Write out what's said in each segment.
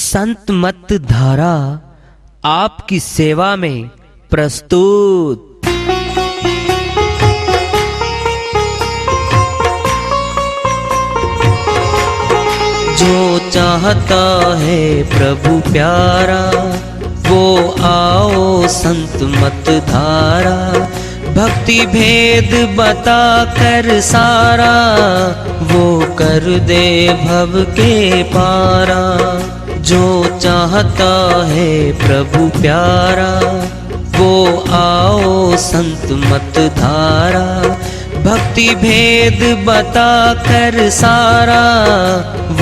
संत मत धारा आपकी सेवा में प्रस्तुत। जो चाहता है प्रभु प्यारा वो आओ संत मत धारा। भक्ति भेद बता कर सारा वो कर दे भव के पारा। जो चाहता है प्रभु प्यारा वो आओ संत मत धारा। भक्ति भेद बता कर सारा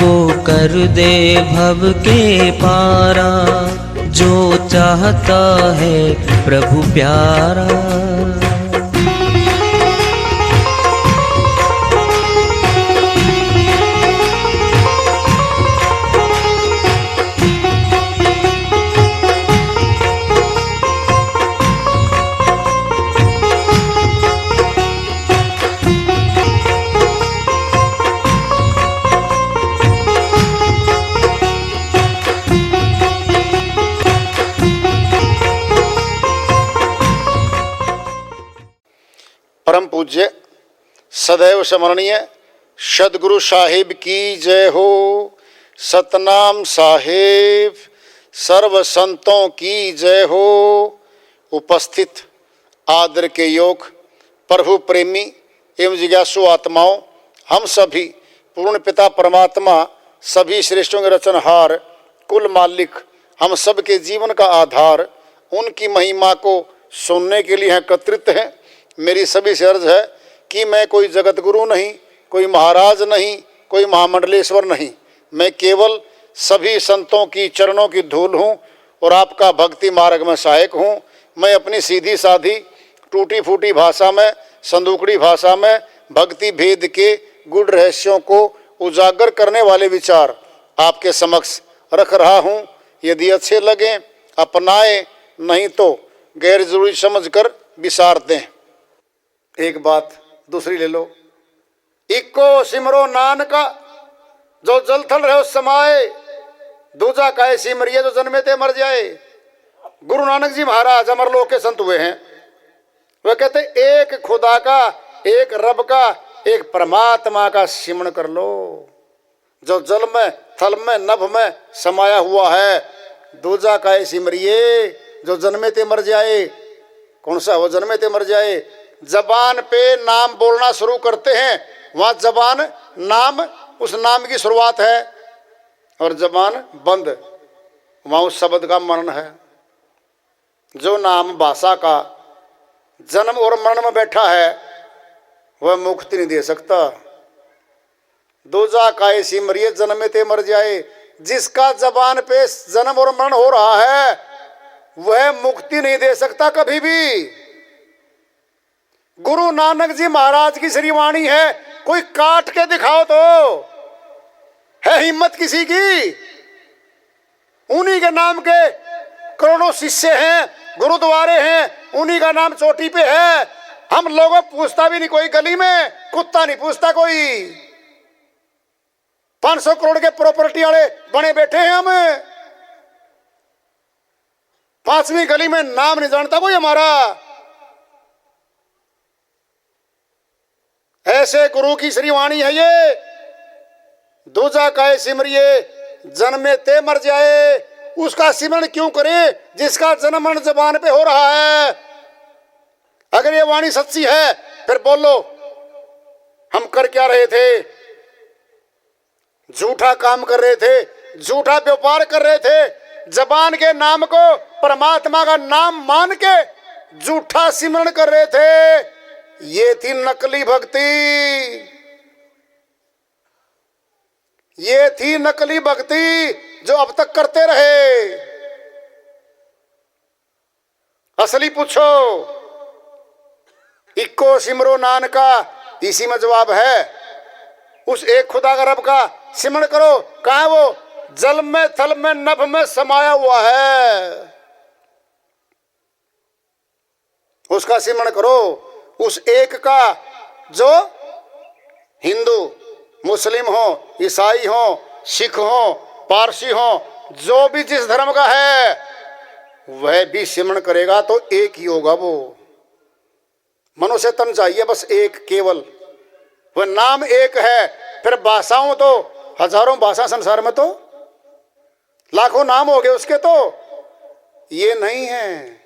वो कर दे भव के पारा। जो चाहता है प्रभु प्यारा। परम पूज्य सदैव स्मरणीय सदगुरु साहिब की जय हो। सतनाम साहिब सर्व संतों की जय हो। उपस्थित आदर के योग प्रभु प्रेमी एवं जिज्ञासु आत्माओं, हम सभी पूर्ण पिता परमात्मा सभी श्रेष्ठों के रचनहार कुल मालिक हम सब के जीवन का आधार उनकी महिमा को सुनने के लिए एकत्रित हैं। मेरी सभी से अर्ज है कि मैं कोई जगत गुरु नहीं, कोई महाराज नहीं, कोई महामंडलेश्वर नहीं। मैं केवल सभी संतों की चरणों की धूल हूँ और आपका भक्ति मार्ग में सहायक हूँ। मैं अपनी सीधी साधी टूटी फूटी भाषा में, संदूकड़ी भाषा में भक्ति भेद के गुड़ रहस्यों को उजागर करने वाले विचार आपके समक्ष रख रहा हूँ। यदि अच्छे लगें अपनाएं, नहीं तो गैर जरूरी समझकर विसार दें। एक बात दूसरी ले लो। इक्को सिमरो नानका जो जल थल रहे समाए। दूजा काहे सिमरिए जो जन्मे ते मर जाए। गुरु नानक जी महाराज अमरलोक के संत हुए हैं। वह कहते एक खुदा का, एक रब का, एक परमात्मा का सिमरण कर लो जो जल में, थल में, नभ में समाया हुआ है। दूजा काहे सिमरिए जो जन्मे ते मर जाए। कौन सा वो जन्मे ते मर जाए? जबान पे नाम बोलना शुरू करते हैं, वहां जबान नाम, उस नाम की शुरुआत है, और जबान बंद, वहां उस शब्द का मरण है। जो नाम भाषा का जन्म और मरण में बैठा है वह मुक्ति नहीं दे सकता। दूजा काहे सिमरिए जन्मे ते मर जाए। जिसका जबान पे जन्म और मरण हो रहा है वह मुक्ति नहीं दे सकता कभी भी। गुरु नानक जी महाराज की श्री वाणी है, कोई काट के दिखाओ तो है हिम्मत किसी की। उन्हीं के नाम के करोड़ों शिष्य हैं, गुरुद्वारे हैं, उन्हीं का नाम चोटी पे है। हम लोगों पूछता भी नहीं कोई, गली में कुत्ता नहीं पूछता कोई। 500 करोड़ के प्रॉपर्टी वाले बने बैठे हैं हम। 5वीं गली में नाम नहीं जानता कोई हमारा। ऐसे गुरु की श्रीवाणी है ये। दूजा काहे सिमरिए जन्मे ते मर जाए। उसका सिमरण क्यों करे जिसका जन्म मरण जबान पे हो रहा है। अगर ये वाणी सच्ची है फिर बोलो हम कर क्या रहे थे? झूठा काम कर रहे थे, झूठा व्यापार कर रहे थे। जबान के नाम को परमात्मा का नाम मान के झूठा सिमरण कर रहे थे। ये थी नकली भक्ति। ये थी नकली भक्ति जो अब तक करते रहे। असली पूछो। इक्को सिमरो नानका, इसी में जवाब है। उस एक खुदा का, रब का सिमरण करो। कहाँ है वो? जल में, थल में, नभ में समाया हुआ है। उसका सिमरण करो। उस एक का जो हिंदू, मुस्लिम हो, ईसाई हो, सिख हो, पारसी हो, जो भी जिस धर्म का है वह भी सिमरण करेगा तो एक ही होगा। वो मनुष्य तन चाहिए बस एक, केवल वह नाम एक है। फिर भाषाओं तो हजारों भाषा संसार में, तो लाखों नाम हो गए उसके, तो ये नहीं है,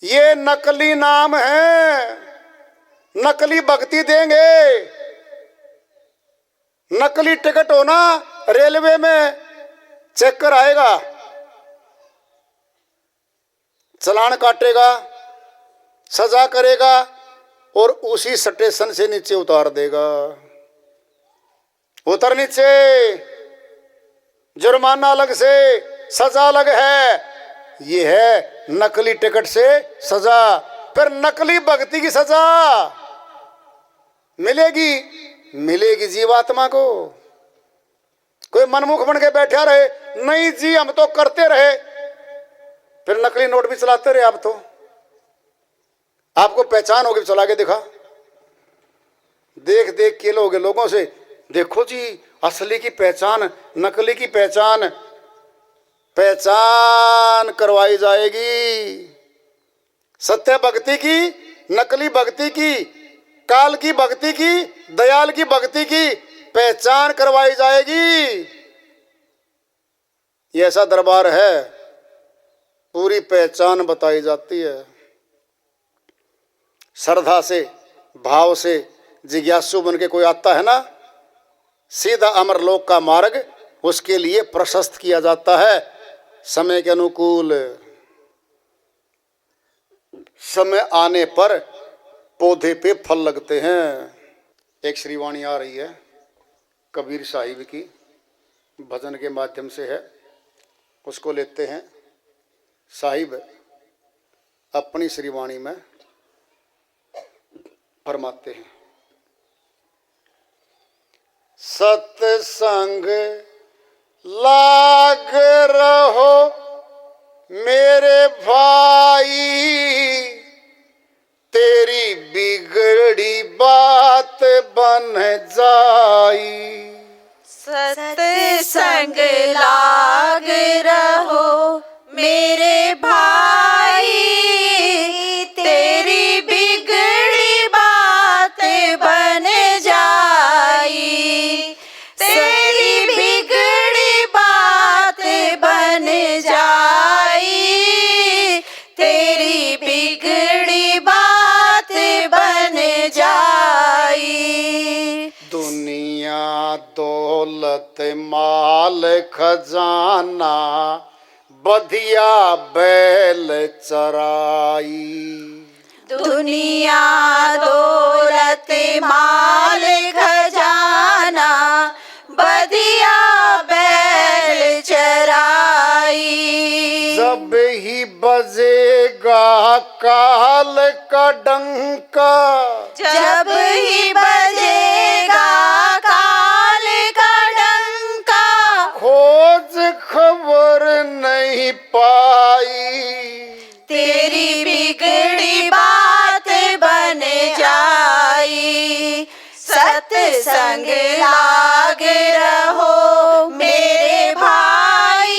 ये नकली नाम है। नकली भक्ति देंगे, नकली टिकट होना रेलवे में चेक कर आएगा, चालान काटेगा, सजा करेगा और उसी स्टेशन से नीचे उतार देगा। उतर नीचे, जुर्माना अलग से, सजा अलग है। ये है नकली टिकट से सजा। फिर नकली भक्ति की सजा मिलेगी जीवात्मा को। कोई मनमुख बन के बैठा रहे, नहीं जी हम तो करते रहे, फिर नकली नोट भी चलाते रहे। आप तो आपको पहचान होगी, चला के दिखा, देख देख के लोगे लोगों से, देखो जी असली की पहचान, नकली की पहचान करवाई जाएगी। सत्य भक्ति की, नकली भक्ति की, काल की भक्ति की, दयाल की भक्ति की पहचान करवाई जाएगी। ये ऐसा दरबार है, पूरी पहचान बताई जाती है। श्रद्धा से, भाव से जिज्ञासु बन के कोई आता है ना, सीधा अमरलोक का मार्ग उसके लिए प्रशस्त किया जाता है। समय के अनुकूल, समय आने पर पौधे पे फल लगते हैं। एक श्रीवाणी आ रही है कबीर साहिब की, भजन के माध्यम से है, उसको लेते हैं। साहिब अपनी श्रीवाणी में फरमाते हैं, सत्संग लाग रहो मेरे भाई, तेरी बिगड़ी बात बन जाई। सत्संग लाग रहो मेरे भाई, तेरी बिगड़ी बात बन जाई, तेरी बिगड़ी बात बन जाई, तेरी बिगड़ी बात बन जाई। दुनिया दौलत माल खजाना बधिया बैल चराई, दुनिया दौलत माल खजाना बधिया बैल चराई। जब ही बजेगा काल का डंका, जब ही बजेगा काल का डंका, खोज खबर नहीं पाई, तेरी बिगड़ी बात बन जाई। सत्संग लाग रहो मेरे भाई,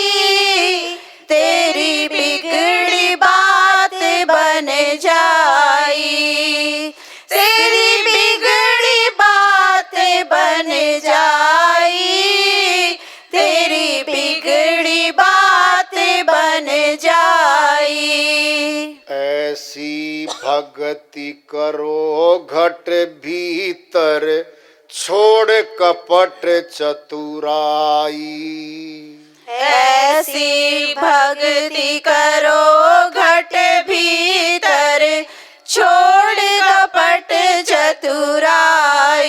तेरी बिगड़ी बात बन जाई, तेरी बिगड़ी बात बन जाई, तेरी बिगड़ी बात बन जाई। ऐसी भक्ति करो घट भीतर छोड़ कपट चतुराई, ऐसी भक्ति करो घट भीतर छोड़ कपट चतुराई।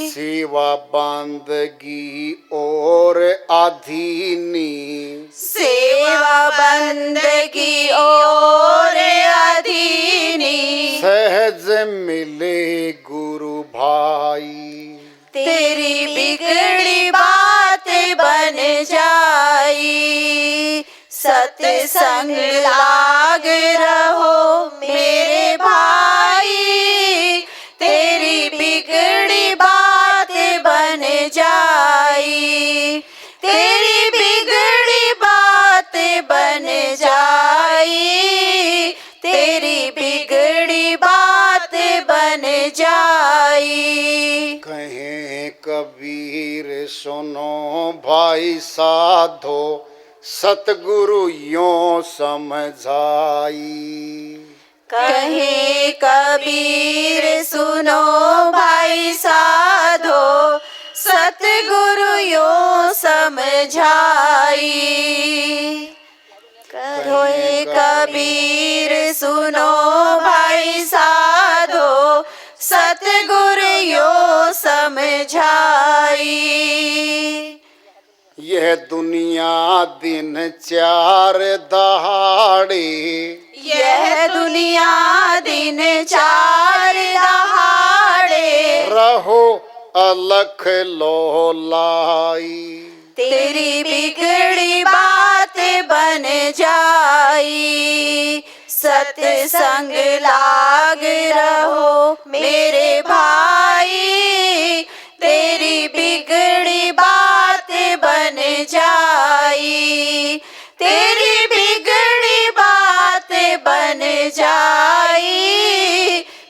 सेवा बंदगी और अधीनी, सेवा बंदगी और अधीनी, सहज मिले गुरु भाई, तेरी बिगड़ी बात बन जाई। सत्संग लाग रहो मेरे भाई, तेरी बिगड़ी बात बन जाई, तेरी सुनो भाई साधो सतगुरु यों समझाई। कहे कबीर सुनो भाई साधो सतगुरु यो समझाई। कहे कबीर सुनो भाई साधो सतगुरु यो समझाई। यह दुनिया दिन चार दहाड़े, यह दुनिया दिन चार दहाड़े, रहो अलख लोलाई। तेरी बिगड़ी बात बन जाई। सत्संग लाग रहो मेरे भाई, तेरी बिगड़ी बात बन जाई। तेरी बिगड़ी बात बन जाई।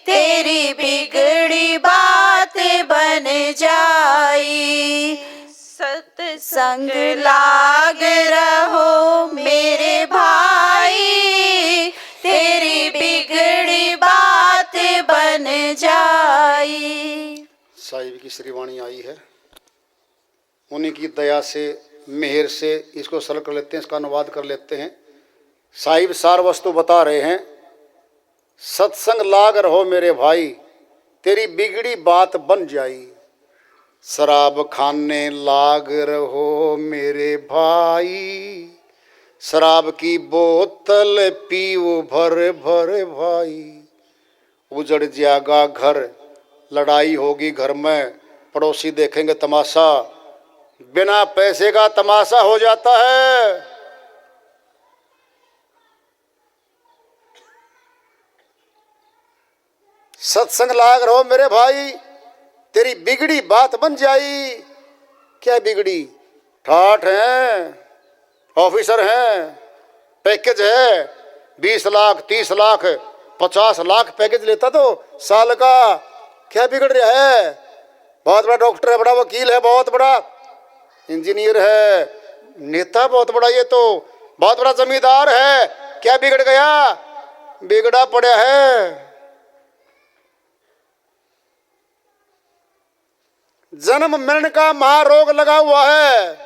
तेरी बिगड़ी बात बन जाई। सत्संग लाग रहो मेरे भाई, तेरी बिगड़ी बात बन जाई। साहिब की श्रीवाणी आई है, उन्हीं की दया से मेहर से इसको सरल कर लेते हैं, इसका अनुवाद कर लेते हैं। साहिब सार वस्तु बता रहे हैं। सत्संग लाग रहो मेरे भाई, तेरी बिगड़ी बात बन जाई। शराब खाने लाग रहो मेरे भाई, शराब की बोतल पीओ भर भर भाई। उजड़ जाएगा घर, लड़ाई होगी घर में, पड़ोसी देखेंगे तमाशा, बिना पैसे का तमाशा हो जाता है। सत्संग लाग रहो मेरे भाई, तेरी बिगड़ी बात बन जाई। क्या बिगड़ी? ठाठ हैं, ऑफिसर हैं, पैकेज है 20 लाख 30 लाख 50 लाख पैकेज लेता तो साल का। क्या बिगड़ रहा है? बहुत बड़ा डॉक्टर है, बड़ा वकील है, बहुत बड़ा इंजीनियर है, नेता बहुत बड़ा, ये तो बहुत बड़ा जमींदार है। क्या बिगड़ गया? बिगड़ा पड़ा है। जन्म मरण का महारोग लगा हुआ है,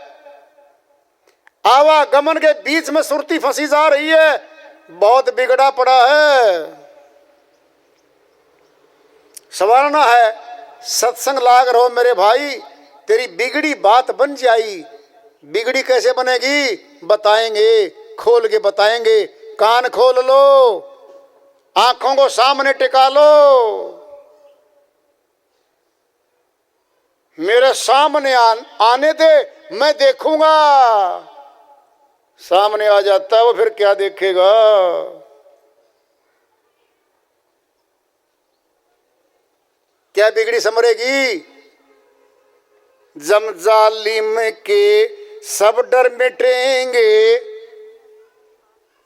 आवागमन के बीच में सुरती फंसी जा रही है, बहुत बिगड़ा पड़ा है। संवारना है। सत्संग लाग रहो मेरे भाई, तेरी बिगड़ी बात बन जाई। बिगड़ी कैसे बनेगी? बताएंगे, खोल के बताएंगे। कान खोल लो, आंखों को सामने टिका लो। मेरे सामने आने दे, मैं देखूंगा। सामने आ जाता है वो, फिर क्या देखेगा? क्या बिगड़ी समरेगी? जम जालिम के सब डर मिटेंगे,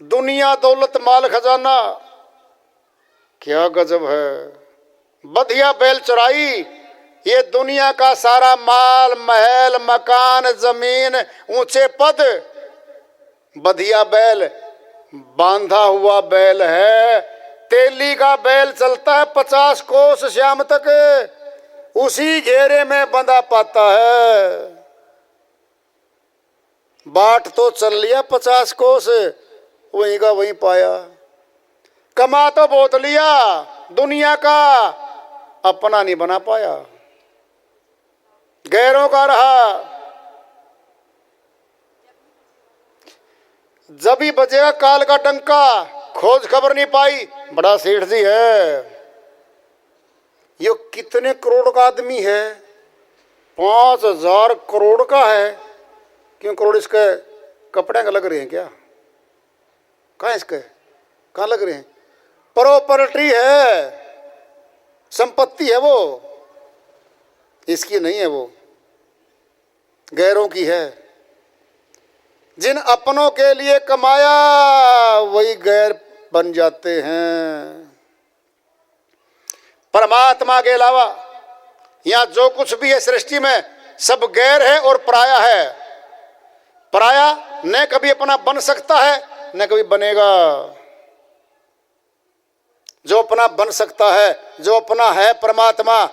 दुनिया दौलत माल खजाना। क्या गजब है। बधिया बैल चुराई, ये दुनिया का सारा माल महल मकान जमीन ऊंचे पद, बधिया बैल बांधा हुआ बैल है। तेली का बैल चलता है 50 कोस शाम तक, उसी घेरे में बंधा पाता है। बाट तो चल लिया 50 कोस, वहीं का वहीं पाया। कमा तो बहुत लिया, दुनिया का अपना नहीं बना पाया, गैरों का रहा। जब ही बजेगा काल का डंका, खोज खबर नहीं पाई, बड़ा सेठ जी है। ये कितने करोड़ का आदमी है? 5000 करोड़ का है। क्यों करोड़? इसके कपड़े का लग रहे हैं क्या? कहाँ इसके कहाँ लग रहे हैं? प्रॉपर्टी है, संपत्ति है वो, इसकी नहीं है, वो गैरों की है। जिन अपनों के लिए कमाया वही गैर बन जाते हैं। परमात्मा के अलावा यहाँ जो कुछ भी है सृष्टि में, सब गैर है और पराया है। पराया न कभी अपना बन सकता है न कभी बनेगा। जो अपना बन सकता है, जो अपना है परमात्मा,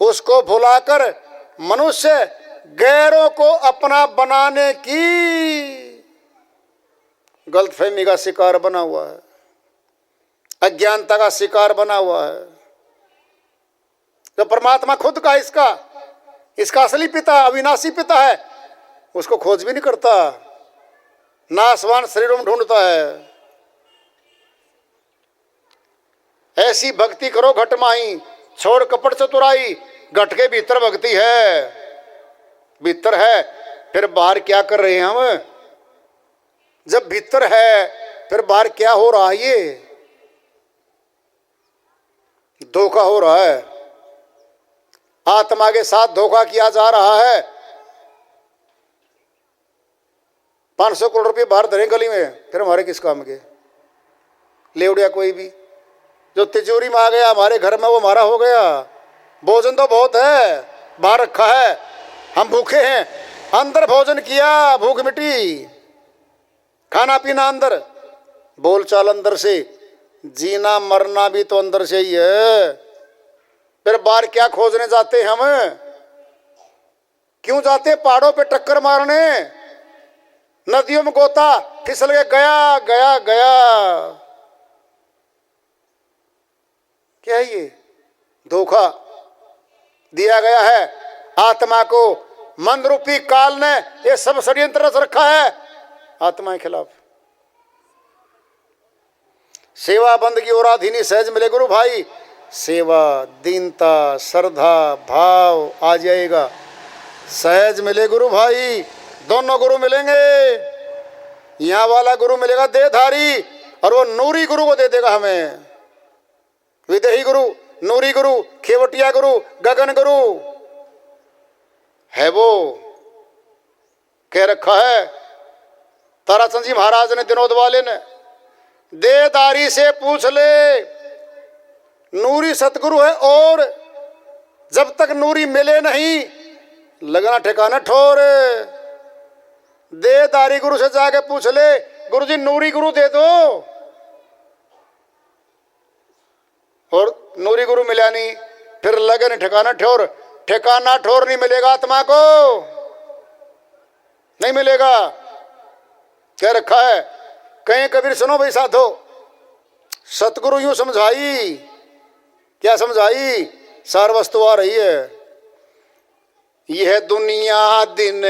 उसको भुलाकर मनुष्य गैरों को अपना बनाने की गलतफहमी का शिकार बना हुआ है, अज्ञानता का शिकार बना हुआ है। जो परमात्मा खुद का इसका असली पिता, अविनाशी पिता है, उसको खोज भी नहीं करता, नासवान शरीरों में ढूंढता है। ऐसी भक्ति करो घट माही, छोड़ कपट चतुराई। घट के भीतर भक्ति है, भीतर है, फिर बाहर क्या कर रहे हैं हम? जब भीतर है फिर बाहर क्या हो रहा है? ये धोखा हो रहा है, आत्मा के साथ धोखा किया जा रहा है। 500 करोड़ रुपये बाहर धरे गली में, फिर हमारे किस काम के? ले उड़िया कोई भी। जो तिजोरी में आ गया हमारे घर में, वो हमारा हो गया। भोजन तो बहुत है, बाहर रखा है, हम भूखे हैं, अंदर भोजन किया, भूख मिटी, खाना पीना अंदर, बोलचाल अंदर से, जीना मरना भी तो अंदर से ही है। फिर बाहर क्या खोजने जाते हम? क्यों जाते पहाड़ों पे टक्कर मारने, नदियों में गोता फिसल के गया गया गया? क्या है ये? धोखा दिया गया है आत्मा को। मन रूपी काल ने ये सब षड्यंत्र रच रखा है आत्मा के खिलाफ। सेवा बंदगी और आधीनी सहज मिले गुरु भाई। सेवा, दीनता, श्रद्धा, भाव आ जाएगा, सहज मिले गुरु भाई। दोनों गुरु मिलेंगे। यहाँ वाला गुरु मिलेगा देहधारी, और वो नूरी गुरु को दे देगा हमें। विदेही गुरु, नूरी गुरु, खेवटिया गुरु, गगन गुरु है। वो कह रखा है ताराचंद जी महाराज ने, विनोद वाले ने, देहधारी से पूछ ले नूरी सतगुरु है, और जब तक नूरी मिले नहीं लगना ठिकाना ठोर। देहधारी गुरु से जाके पूछ ले, गुरु जी नूरी गुरु दे दो, और नूरी गुरु मिला नहीं, फिर लगन ठिकाना ठोर। ठिकाना ठोर नहीं मिलेगा आत्मा को, नहीं मिलेगा। कह रखा है, कहीं कबीर सुनो भाई साधो, सतगुरु यूं समझाई। क्या समझाई? सार वस्तु आ रही है। यह दुनिया दिन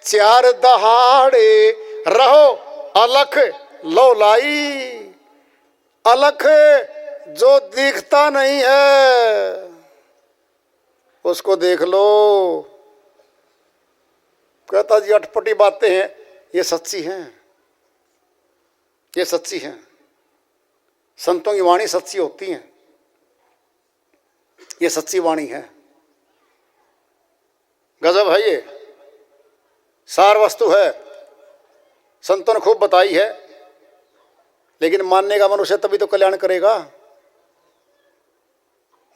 चार दहाड़े, रहो अलख लो लाई। अलख जो दिखता नहीं है उसको देख लो। कहता जी अटपटी बातें हैं, ये सच्ची हैं, ये सच्ची हैं। संतों की वाणी सच्ची होती है, ये सच्ची वाणी है। गजब है, ये सार वस्तु है, संतों ने खूब बताई है। लेकिन मानने का मनुष्य तभी तो कल्याण करेगा।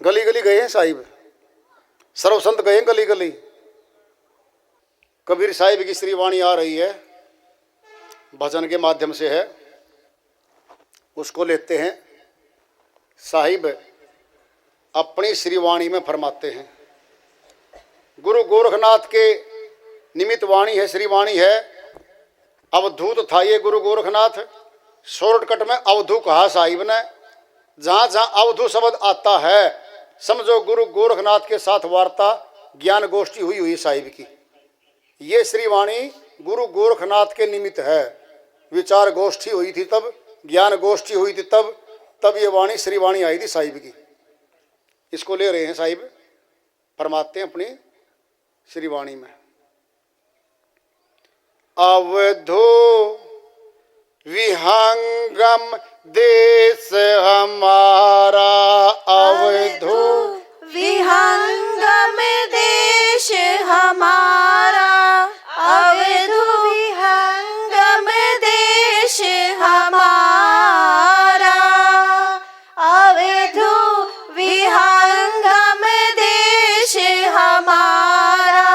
गली गली गए हैं साहिब, सर्व संत गए हैं गली गली। कबीर साहिब की श्री वाणी आ रही है, भजन के माध्यम से है, उसको लेते हैं। साहिब अपनी श्री वाणी में फरमाते हैं, गुरु गोरखनाथ के निमित्त वाणी है, श्री वाणी है। अवधूत था ये गुरु गोरखनाथ, शॉर्टकट में अवधू कहा साहिब ने। जहाँ जहाँ अवधू शब्द आता है समझो गुरु गोरखनाथ के साथ वार्ता ज्ञान गोष्ठी हुई साहिब की। ये श्री वाणी गुरु गोरखनाथ के निमित्त है। विचार गोष्ठी हुई थी तब, ज्ञान गोष्ठी हुई थी तब ये वाणी श्री वाणी आई थी साहिब की। इसको ले रहे हैं साहिब, फरमाते हैं अपनी श्री वाणी में। अवधो विहंगम देश हमारा, अवधो विहंगम देश हमारा, अवधो विहंगम देश हमारा, अवधो विहंगम देश हमारा,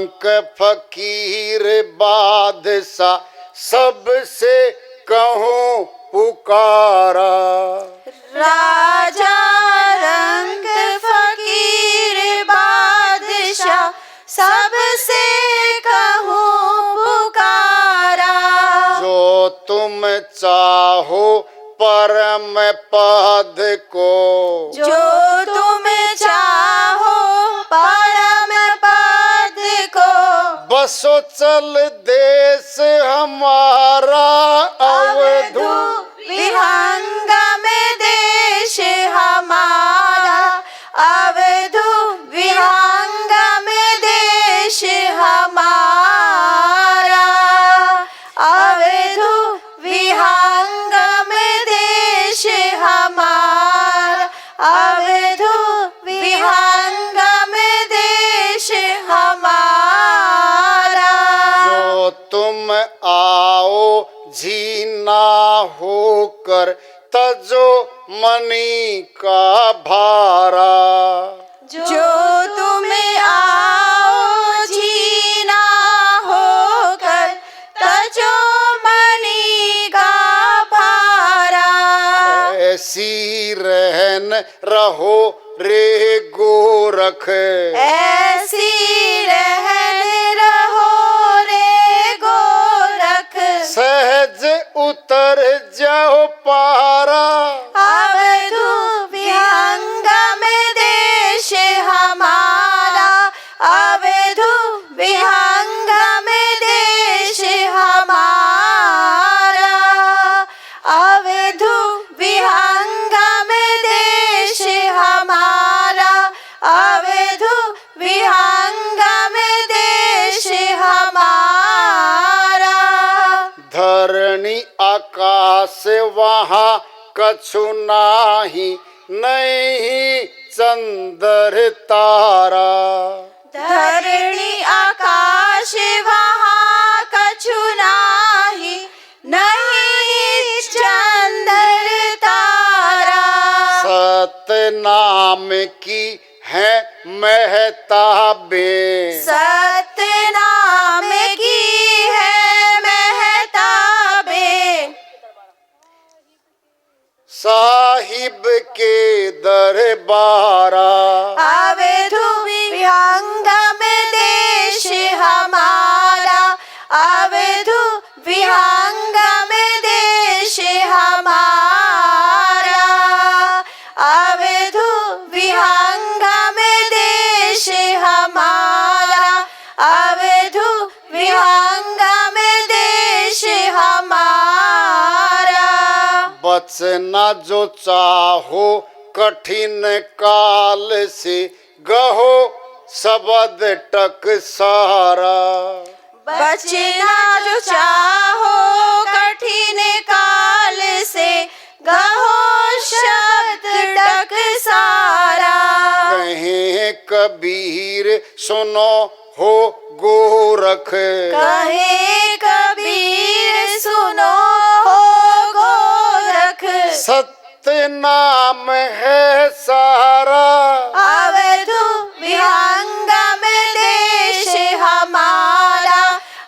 अंक फकीर बादशाह सबसे कहूँ पुकारा। राजा रंग फकीर बादशाह सबसे कहूँ पुकारा। जो तुम चाहो परम पद को, जो तुम चाहो परम पद को, बसो चल देश हमारा अवधु अवधु विहंगम देश हमारा, अवधु विहंगम देश हमारा, अवधु विहंगम देश हमारा, अवधु विहंगम देश हमारा। जो तुम आओ जीना होकर तजो मणि का भारा। जो तुम आओ जीना होकर तजो मणि का भारा। ऐसी रहन रहो रे गोरख, ऐसी रहन रहो रे गोरख, सहज उतर जाओ पारा। अवधु विहंगम देश हमारा, अवधु विहंगम देश हमारा, अवधु विहंगम देश हमारा, अवधु विहंगम देश हमारा। धरणी आकाश वहाँ कछु नाही, नहीं चंद्र तारा। धरणी आकाश वहाँ कछु नाही, नहीं चंद्र तारा। सतनाम की है महताबें, सतनाम की है महताबें, साहिब के दरबारा। अवधु विहंगम देश हमारा, अवधु विहंगम देश हमारा, अवधु विहंगम देश हमारा, अवधु विहंगम देश हमारा। बचना जो चाहो कठिन काल से, गहो शब्द टक सारा। बचना जो चाहो कठिन काल से, गहो शब्द टक सारा। कहे कबीर सुनो हो गोरख, कहे कबीर सुनो हो गोरख, सत्य नाम है सारा। अवधु विहंगम देश हमारा,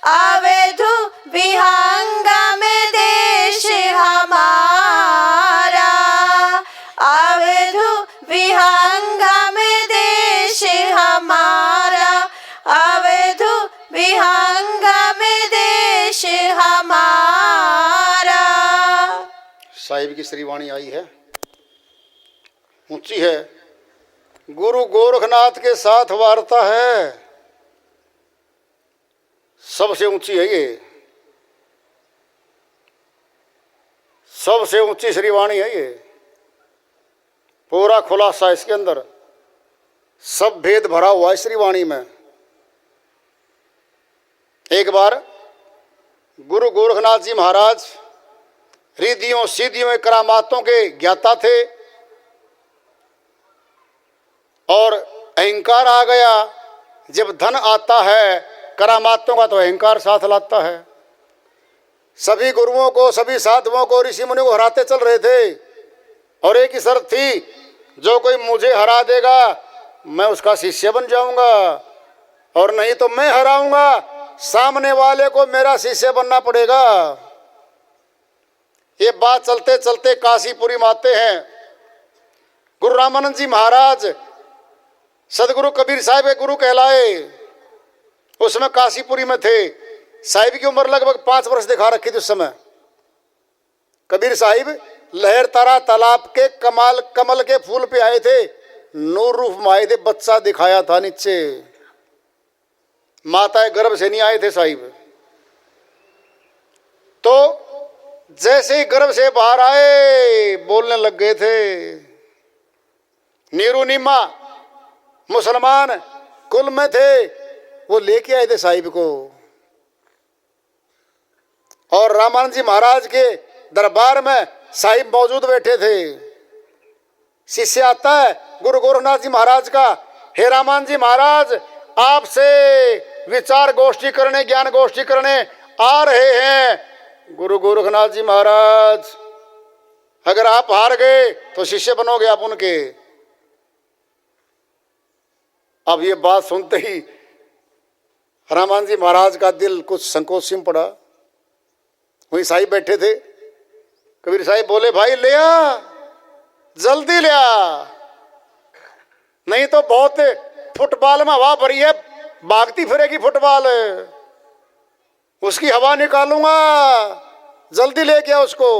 अवधु विहंगम देश हमारा, अवधु विहंगम देश हमारा, अवधु विहंगम देश हमारा। साहिब की श्रीवाणी आई है, ऊंची है। गुरु गोरखनाथ के साथ वार्ता है, सबसे ऊंची है ये, सबसे ऊंची श्रीवाणी है ये। पूरा खुलासा इसके अंदर, सब भेद भरा हुआ है श्रीवाणी में। एक बार गुरु गोरखनाथ जी महाराज रिद्धियों सिद्धियों करामातों के ज्ञाता थे और अहंकार आ गया। जब धन आता है करामातों का तो अहंकार साथ लाता है। सभी गुरुओं को, सभी साधुओं को, ऋषि मुनि को हराते चल रहे थे और एक ही शर्त थी, जो कोई मुझे हरा देगा मैं उसका शिष्य बन जाऊंगा। और नहीं तो मैं हराऊंगा, सामने वाले को मेरा शिष्य बनना पड़ेगा। ये बात चलते चलते काशीपुरी में आते हैं। गुरु रामानंद जी महाराज सदगुरु कबीर साहिब के गुरु कहलाए। उसमें काशीपुरी में थे। साहिब की उम्र लगभग 5 वर्ष दिखा रखी थी उस समय। कबीर साहिब लहर तारा तालाब के कमल के फूल पे आए थे, नूर रूप में आए थे, बच्चा दिखाया था नीचे, माता गर्भ से नहीं आए थे साहिब। तो जैसे ही गर्भ से बाहर आए बोलने लग गए थे। नीरू नीमा मुसलमान कुल में थे, वो लेके आए थे साहिब को। और रामानंद जी महाराज के दरबार में साहिब मौजूद बैठे थे। शिष्य आता है गुरु गोरखनाथ जी महाराज का, हे रामानंद जी महाराज, आपसे विचार गोष्ठी करने, ज्ञान गोष्ठी करने आ रहे हैं। गुरु गोरखनाथ जी महाराज, अगर आप हार गए तो शिष्य बनोगे आप उनके। अब ये बात सुनते ही रामानंद जी महाराज का दिल कुछ संकोच में पड़ा। वहीं साहिब बैठे थे। कबीर साहिब बोले, भाई ले आ, जल्दी ले आ, नहीं तो बहुत फुटबॉल में हवा भरी है, भागती फिरेगी फुटबॉल, उसकी हवा निकालूंगा, जल्दी ले गया उसको।